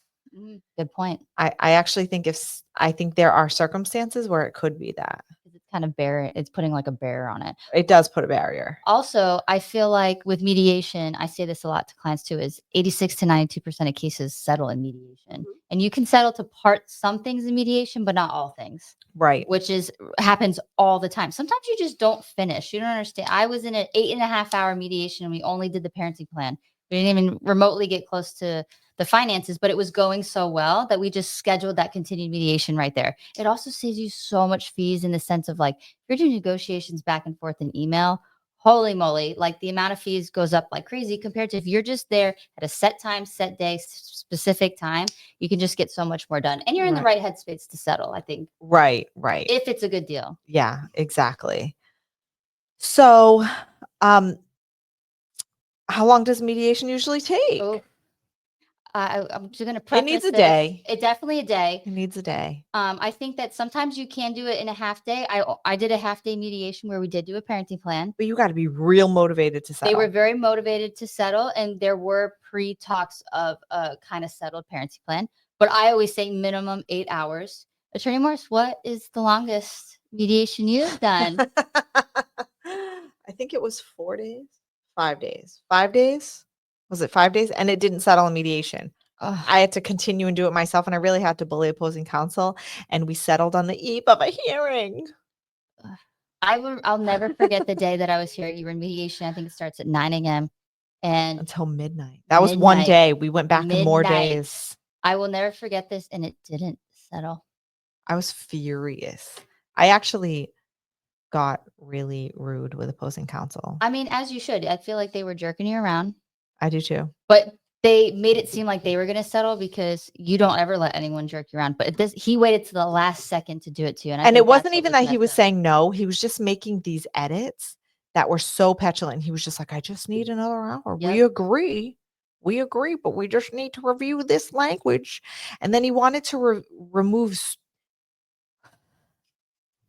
Good point. I actually think I think there are circumstances where it could be that. It's kind of it's putting like a barrier on it. It does put a barrier. Also, I feel like with mediation, I say this a lot to clients too, is 86 to 92% of cases settle in mediation. And you can settle to some things in mediation, but not all things. Right. Which happens all the time. Sometimes you just don't finish. You don't understand. I was in an 8.5-hour mediation and we only did the parenting plan. We didn't even remotely get close to the finances, but it was going so well that we just scheduled that continued mediation right there. It also saves you so much fees in the sense of like, if you're doing negotiations back and forth in email, holy moly, like the amount of fees goes up like crazy compared to if you're just there at a set time, set day, specific time, you can just get so much more done. And you're in the right headspace to settle, I think. Right. If it's a good deal. Yeah, exactly. So, how long does mediation usually take? I'm just going to preface it needs a day. It definitely a day. It needs a day. I think that sometimes you can do it in a half day. I did a half day mediation where we did do a parenting plan. But you got to be real motivated to settle. They were very motivated to settle, and there were pre-talks of a kind of settled parenting plan. But I always say minimum 8 hours. Attorney Morris, what is the longest mediation you've done? I think it was 4 days, 5 days. 5 days? Was it 5 days? And it didn't settle in mediation. I had to continue and do it myself, and I really had to bully opposing counsel, and we settled on the eve of a hearing. I'll never forget the day that I was here. You were in mediation. I think it starts at 9 a.m. and until midnight. That was one day. We went back in more days. I will never forget this, and it didn't settle. I was furious. I actually got really rude with opposing counsel. I mean, as you should. I feel like they were jerking you around. I do too. But they made it seem like they were going to settle because you don't ever let anyone jerk you around. But he waited to the last second to do it to you. And it wasn't even that he was saying no. He was just making these edits that were so petulant. He was just like, I just need another hour. Yep. We agree, but we just need to review this language. And then he wanted to remove.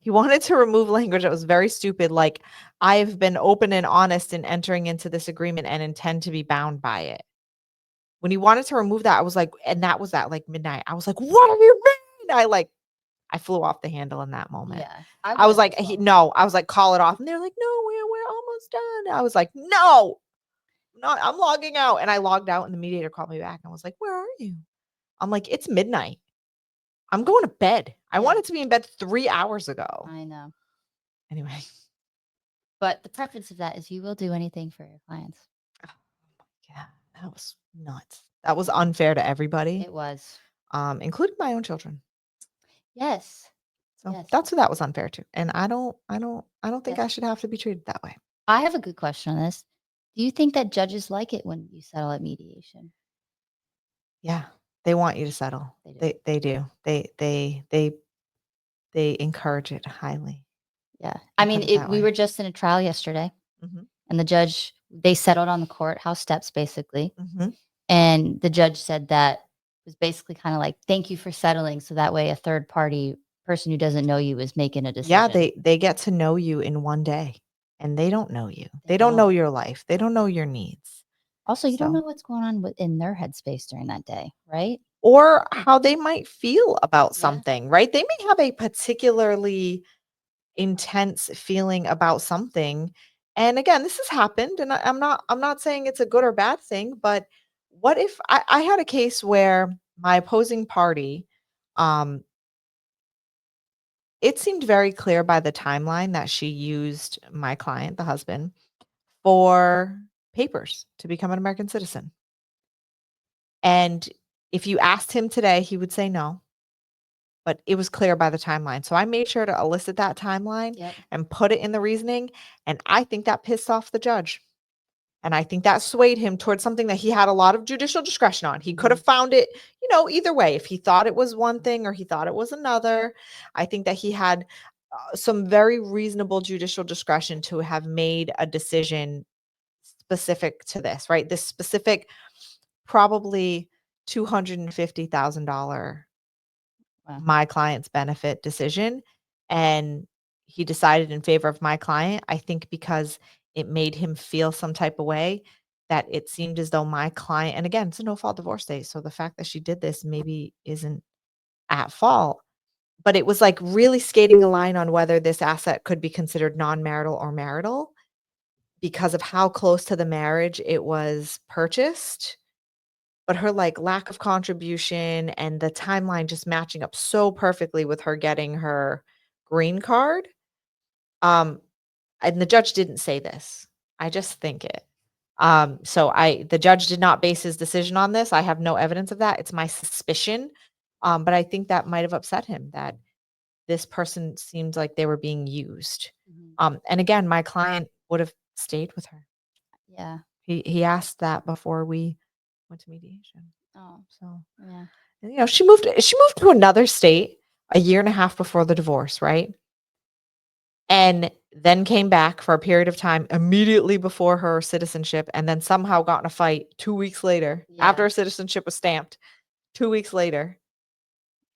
He wanted to remove language that was very stupid. Like, I've been open and honest in entering into this agreement and intend to be bound by it. When he wanted to remove that, I was like, and that was at like midnight. I was like, what do you mean? I flew off the handle in that moment. Yeah. I was like, no, I was like, call it off. And they're like, no, we're almost done. I was like, no, I'm logging out. And I logged out and the mediator called me back and was like, where are you? I'm like, it's midnight. I'm going to bed. I wanted to be in bed 3 hours ago. I know. Anyway. But the preference of that is you will do anything for your clients. Yeah, that was nuts. That was unfair to everybody. It was. Including my own children. Yes. So that's who that was unfair to. And I don't think I should have to be treated that way. I have a good question on this. Do you think that judges like it when you settle at mediation? Yeah. They want you to settle. They do. They encourage it highly. Yeah. I mean, we were just in a trial yesterday, and the judge, they settled on the courthouse steps, basically. And the judge said that was basically kind of like, thank you for settling. So that way a third party person who doesn't know you is making a decision. Yeah, they get to know you in one day, and they don't know you. They don't know your life. They don't know your needs. Also, you don't know what's going on in their headspace during that day, right? Or how they might feel about something, right? They may have a particularly intense feeling about something. And again, this has happened, and I'm not saying it's a good or bad thing, but what if I had a case where my opposing party, it seemed very clear by the timeline that she used my client, the husband, for papers to become an American citizen. And if you asked him today, he would say no. But it was clear by the timeline. So I made sure to elicit that timeline and put it in the reasoning. And I think that pissed off the judge. And I think that swayed him towards something that he had a lot of judicial discretion on. He could have found it, either way. If he thought it was one thing or he thought it was another, I think that he had some very reasonable judicial discretion to have made a decision specific to this, right? This specific, probably $250,000 my client's benefit decision. And he decided in favor of my client, I think because it made him feel some type of way that it seemed as though my client, and again, it's a no-fault divorce state. So the fact that she did this maybe isn't at fault, but it was like really skating a line on whether this asset could be considered non-marital or marital because of how close to the marriage it was purchased. But her lack of contribution and the timeline just matching up so perfectly with her getting her green card. And the judge didn't say this. I just think it. So the judge did not base his decision on this. I have no evidence of that. It's my suspicion. But I think that might have upset him that this person seemed like they were being used. And again, my client would have stayed with her. Yeah. He asked that before we went to mediation. Oh, so yeah. And, she moved to another state a year and a half before the divorce, right? And then came back for a period of time immediately before her citizenship, and then somehow got in a fight 2 weeks later after her citizenship was stamped 2 weeks later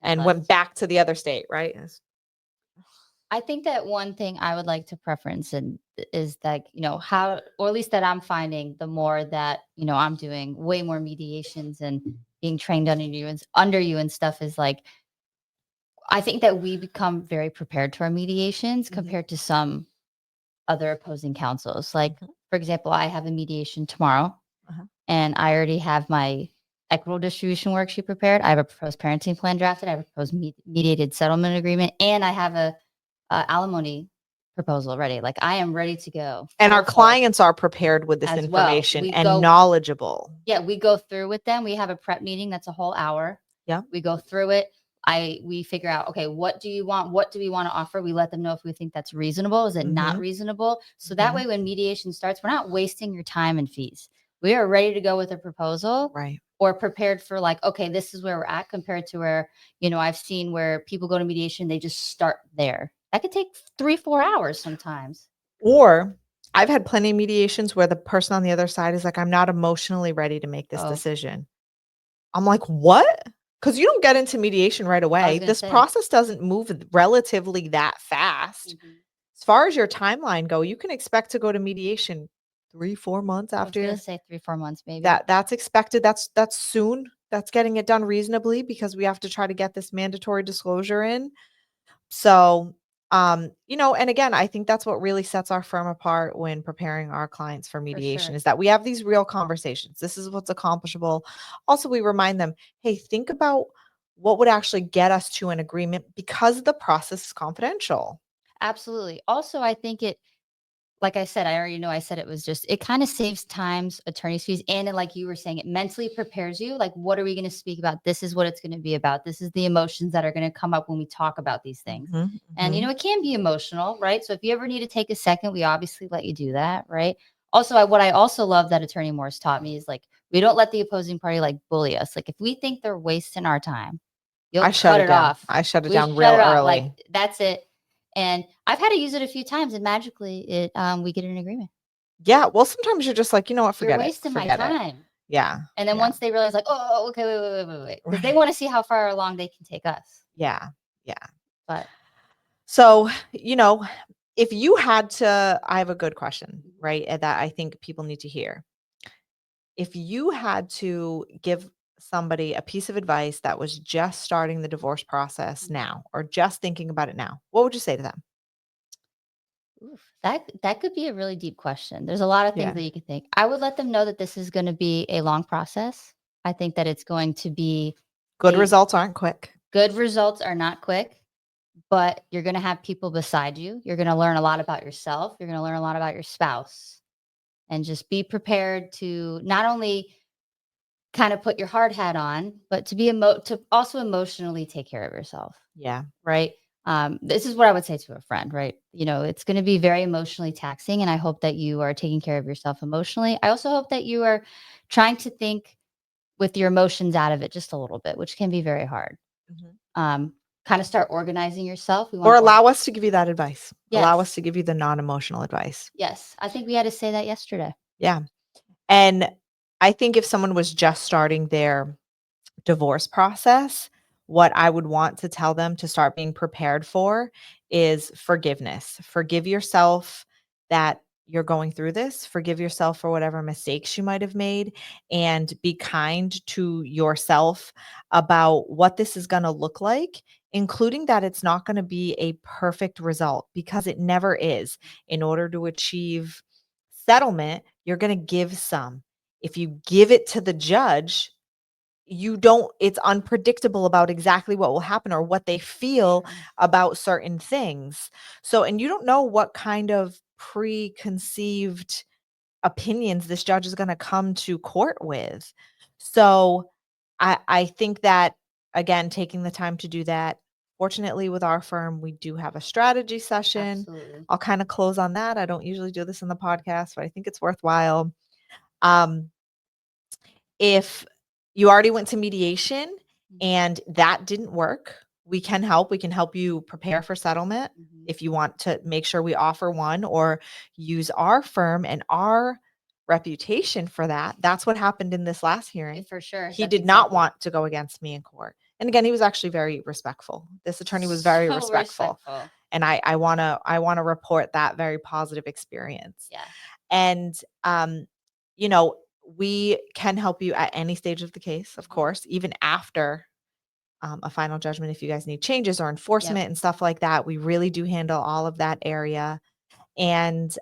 and went back to the other state, right? I think that one thing I would like to preference is that, how, or at least that I'm finding the more that, I'm doing way more mediations and being trained under you and stuff is like, I think that we become very prepared to our mediations compared to some other opposing counsels. Like, for example, I have a mediation tomorrow and I already have my equitable distribution worksheet prepared. I have a proposed parenting plan drafted. I have a proposed mediated settlement agreement, and I have a alimony proposal ready. Like, I am ready to go. And our clients are prepared with this information and knowledgeable. Yeah, we go through with them. We have a prep meeting that's a whole hour. Yeah. We go through it. We figure out, okay, what do you want? What do we want to offer? We let them know if we think that's reasonable. Is it not reasonable? So that way, when mediation starts, we're not wasting your time and fees. We are ready to go with a proposal. Right. Or prepared for, like, okay, this is where we're at, compared to where, I've seen where people go to mediation, they just start there. That could take 3-4 hours sometimes. Or I've had plenty of mediations where the person on the other side is like, I'm not emotionally ready to make this Oh, decision. I'm like, what? Because you don't get into mediation right I was away. gonna This say. process doesn't move relatively that fast. As far as your timeline go, you can expect to go to mediation 3-4 months I was gonna after say 3-4 months, maybe. that's expected. That's soon. That's getting it done reasonably because we have to try to get this mandatory disclosure in. So, and again, I think that's what really sets our firm apart when preparing our clients for mediation sure. is that we have these real conversations. This is what's accomplishable. Also, we remind them, hey, think about what would actually get us to an agreement because the process is confidential. Absolutely. Also, I think it, like I said, I already know I said it was just, it kind of saves times, attorney's fees. And then, like you were saying, it mentally prepares you. Like, what are we going to speak about? This is what it's going to be about. This is the emotions that are going to come up when we talk about these things. And, it can be emotional, right? So if you ever need to take a second, we obviously let you do that, right? Also, what I also love that Attorney Morse taught me is, like, we don't let the opposing party, like, bully us. Like, if we think they're wasting our time, you'll I shut cut it it down. off. I shut it We down shut real it off. Like, early. that's it. And I've had to use it a few times, and magically we get an agreement. Yeah. Well, sometimes you're just like, you know what? You're Forget it. wasting my Forget it. time. Yeah. And then Yeah. once they realize, like, oh, okay, wait, because they Right. want to see how far along they can take us. Yeah. Yeah. But So, if you had to, I have a good question, right? That I think people need to hear. If you had to give somebody a piece of advice that was just starting the divorce process now or just thinking about it now, what would you say to them? oof, that could be a really deep question. There's a lot of things Yeah. that you could think. I would let them know that this is going to be a long process. I think that it's going to be Good a results aren't quick. good results are not quick, but you're going to have people beside you. You're going to learn a lot about yourself. You're going to learn a lot about your spouse, and just be prepared to not only kind of put your hard hat on, but to also emotionally take care of yourself, Yeah. right? This is what I would say to a friend, right? It's going to be very emotionally taxing, and I hope that you are taking care of yourself emotionally. I also hope that you are trying to think with your emotions out of it just a little bit, which can be very hard. Mhm. Um, Kind of start organizing yourself. We want Or to, allow us to give you that advice. Allow us yes, to give you the non emotional advice. yes. I think we had to say that yesterday. Yeah. And I think if someone was just starting their divorce process, what I would want to tell them to start being prepared for is forgiveness. Forgive yourself that you're going through this. Forgive yourself for whatever mistakes you might have made and be kind to yourself about what this is going to look like, including that it's not going to be a perfect result because it never is. In order to achieve settlement, you're going to give some. If you give it to the judge, you don't it's unpredictable about exactly what will happen or what they feel Sure. about certain things. So, and you don't know what kind of preconceived opinions this judge is going to come to court with. So, I think that again, taking the time to do that. Fortunately, with our firm, we do have a strategy session. Absolutely. I'll kind of close on that. I don't usually do this in the podcast, but I think it's worthwhile. Um, if you already went to mediation and that didn't work, we can help. We can help you prepare for settlement if you want to make sure we offer one or use our firm and our reputation for that. That's what happened in this last hearing. For sure. He That's did not exactly. want to go against me in court. And again, he was actually very respectful. This attorney was very So respectful. respectful. And I wanna report that very positive experience. Yeah. And you know, we can help you at any stage of the case, of course, even after a final judgment. If you guys need changes or Yep. enforcement and stuff like that, we really do handle all of that area. And,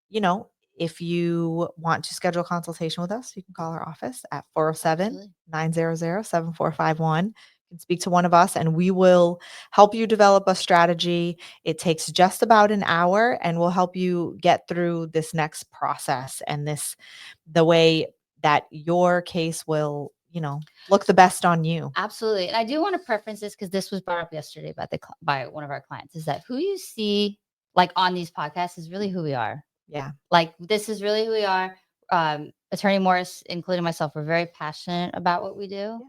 you know, if you want to schedule a consultation with us, you can call our office at 407 Absolutely. 900 7451. You can speak to one of us and we will help you develop a strategy. It takes just about an hour and we'll help you get through this next process and the way that your case will, look the best on you. Absolutely. And I do want to preference this because this was brought up yesterday by one of our clients, is that who you see like on these podcasts is really who we are. Yeah. Like this is really who we are. Attorney Morris, including myself, we're very passionate about what we do.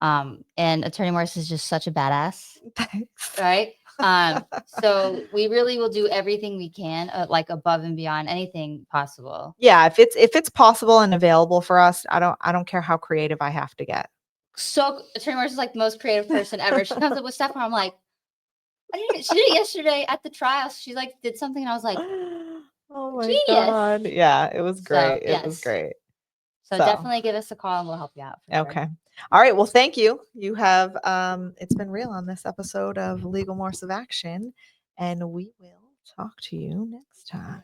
Yeah. And Attorney Morris is just such a badass. Thanks. Right. So we really will do everything we can, like above and beyond anything possible. Yeah. If it's possible and available for us, I don't care how creative I have to get. So Attorney Morris is like the most creative person ever. She comes up with stuff and I'm like, she did it yesterday at the trial. She like did something and I was like, Oh my genius. God. Yeah, it was great. So, It was great. So definitely give us a call and we'll help you out. Okay. Sure. All right. Well, thank you. You have it's been real on this episode of Legal Morse of Action, and we will talk to you next time.